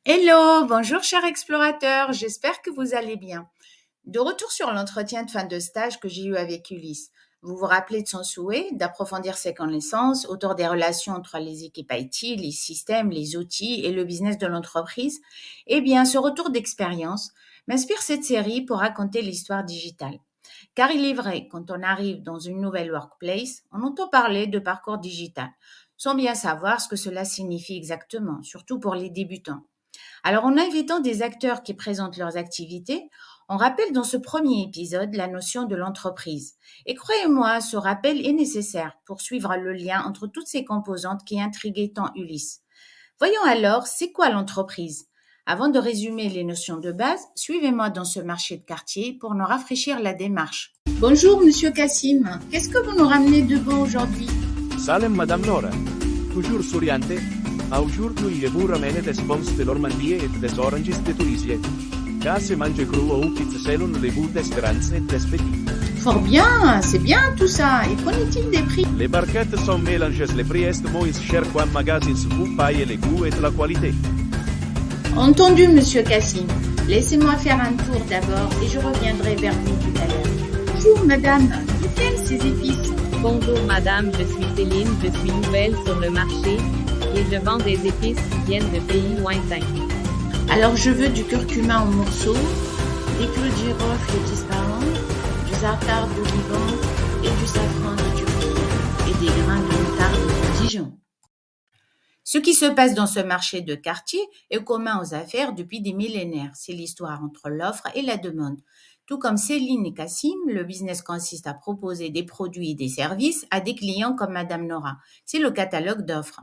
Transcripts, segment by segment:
Hello, bonjour chers explorateurs, j'espère que vous allez bien. De retour sur l'entretien de fin de stage que j'ai eu avec Ulysse. Vous vous rappelez de son souhait d'approfondir ses connaissances autour des relations entre les équipes IT, les systèmes, les outils et le business de l'entreprise? Eh bien, ce retour d'expérience m'inspire cette série pour raconter l'histoire digitale. Car il est vrai, quand on arrive dans une nouvelle workplace, on entend parler de parcours digital, sans bien savoir ce que cela signifie exactement, surtout pour les débutants. Alors, en invitant des acteurs qui présentent leurs activités, on rappelle dans ce premier épisode la notion de l'entreprise. Et croyez-moi, ce rappel est nécessaire pour suivre le lien entre toutes ces composantes qui intriguaient tant Ulysse. Voyons alors, c'est quoi l'entreprise? Avant de résumer les notions de base, suivez-moi dans ce marché de quartier pour nous rafraîchir la démarche. Bonjour, monsieur Cassim. Qu'est-ce que vous nous ramenez de bon aujourd'hui? Salem Madame Nora, toujours souriante, aujourd'hui je vous ramène des spons de Normandie et des oranges de Tunisie. Car se mange cru ou qui selon les bouts d'espérance et d'espétit. Fort bien, c'est bien tout ça. Et qu'en est-il des prix? Les barquettes sont mélangées, les prix est moins cher qu'un magasin vous paye les goûts et la qualité. Entendu, monsieur Cassim. Laissez-moi faire un tour d'abord et je reviendrai vers vous tout à l'heure. Bonjour, madame. Que viennent ces épices? Bonjour madame, je suis Céline, je suis nouvelle sur le marché et je vends des épices qui viennent de pays lointains. Alors, je veux du curcuma en morceaux, des clous de girofle transparents, du za'atar d'olivan et du safran de Turquie et des grains de moutarde de Dijon. Ce qui se passe dans ce marché de quartier est commun aux affaires depuis des millénaires. C'est l'histoire entre l'offre et la demande. Tout comme Céline et Cassim, le business consiste à proposer des produits et des services à des clients comme Madame Nora. C'est le catalogue d'offres.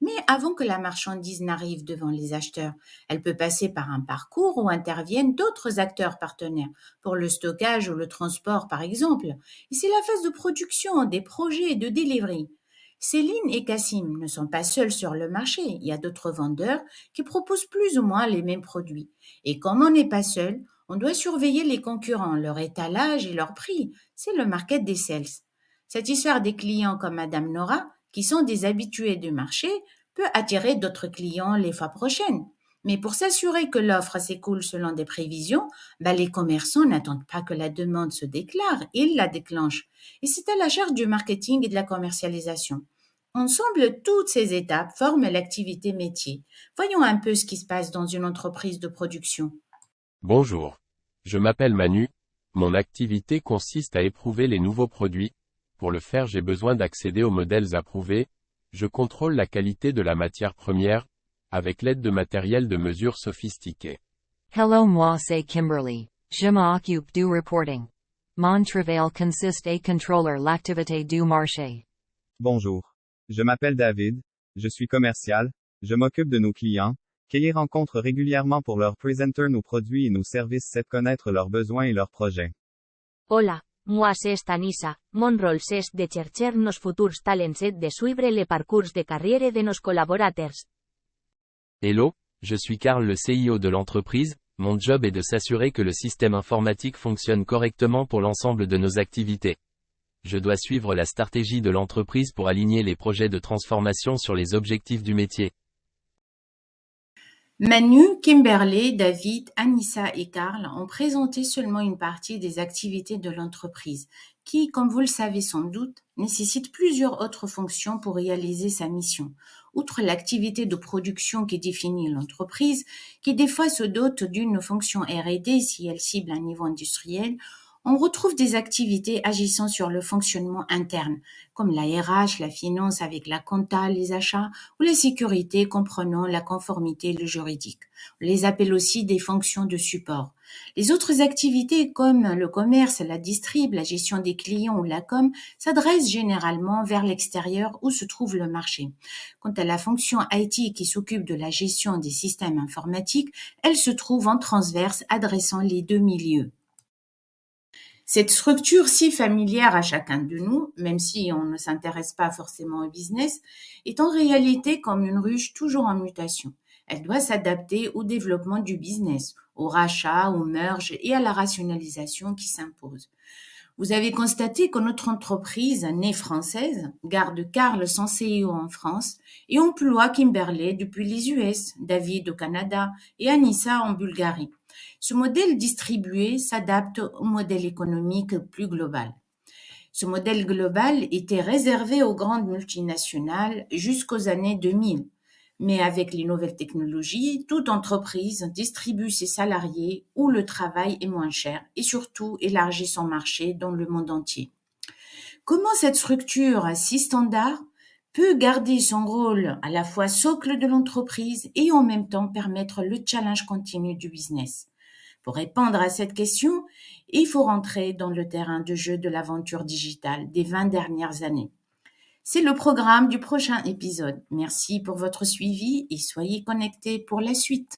Mais avant que la marchandise n'arrive devant les acheteurs, elle peut passer par un parcours où interviennent d'autres acteurs partenaires, pour le stockage ou le transport par exemple. Et c'est la phase de production, des projets et de delivery. Céline et Cassim ne sont pas seuls sur le marché, il y a d'autres vendeurs qui proposent plus ou moins les mêmes produits. Et comme on n'est pas seul, on doit surveiller les concurrents, leur étalage et leur prix. C'est le market des sales. Satisfaire des clients comme Madame Nora, qui sont des habitués du marché, peut attirer d'autres clients les fois prochaines. Mais pour s'assurer que l'offre s'écoule selon des prévisions, les commerçants n'attendent pas que la demande se déclare, ils la déclenchent. Et c'est à la charge du marketing et de la commercialisation. Ensemble, toutes ces étapes forment l'activité métier. Voyons un peu ce qui se passe dans une entreprise de production. Bonjour. Je m'appelle Manu. Mon activité consiste à éprouver les nouveaux produits. Pour le faire, j'ai besoin d'accéder aux modèles approuvés. Je contrôle la qualité de la matière première, avec l'aide de matériel de mesure sophistiqué. Hello, moi c'est Kimberly. Je m'occupe du reporting. Mon travail consiste à contrôler l'activité du marché. Bonjour. Je m'appelle David. Je suis commercial. Je m'occupe de nos clients, qui rencontrent régulièrement pour leur présenter nos produits et nos services, c'est connaître leurs besoins et leurs projets. Hola, moi c'est Tanissa. Mon rôle c'est de chercher nos futurs talents et de suivre le parcours de carrière de nos collaborateurs. Hello, je suis Karl, le CIO de l'entreprise. Mon job est de s'assurer que le système informatique fonctionne correctement pour l'ensemble de nos activités. Je dois suivre la stratégie de l'entreprise pour aligner les projets de transformation sur les objectifs du métier. Manu, Kimberley, David, Anissa et Karl ont présenté seulement une partie des activités de l'entreprise, qui, comme vous le savez sans doute, nécessite plusieurs autres fonctions pour réaliser sa mission. Outre l'activité de production qui définit l'entreprise, qui des fois se dote d'une fonction R&D si elle cible un niveau industriel, on retrouve des activités agissant sur le fonctionnement interne, comme la RH, la finance avec la compta, les achats, ou la sécurité comprenant la conformité et le juridique. On les appelle aussi des fonctions de support. Les autres activités comme le commerce, la distrib, la gestion des clients ou la com s'adressent généralement vers l'extérieur où se trouve le marché. Quant à la fonction IT qui s'occupe de la gestion des systèmes informatiques, elle se trouve en transverse adressant les deux milieux. Cette structure si familière à chacun de nous, même si on ne s'intéresse pas forcément au business, est en réalité comme une ruche toujours en mutation. Elle doit s'adapter au développement du business, au rachat, au merge et à la rationalisation qui s'impose. Vous avez constaté que notre entreprise, née française, garde Carl son CEO en France et emploie Kimberley depuis les US, David au Canada et Anissa en Bulgarie. Ce modèle distribué s'adapte au modèle économique plus global. Ce modèle global était réservé aux grandes multinationales jusqu'aux années 2000. Mais avec les nouvelles technologies, toute entreprise distribue ses salariés où le travail est moins cher et surtout élargit son marché dans le monde entier. Comment cette structure si standard peut garder son rôle à la fois socle de l'entreprise et en même temps permettre le challenge continu du business? Pour répondre à cette question, il faut rentrer dans le terrain de jeu de l'aventure digitale des 20 dernières années. C'est le programme du prochain épisode. Merci pour votre suivi et soyez connectés pour la suite.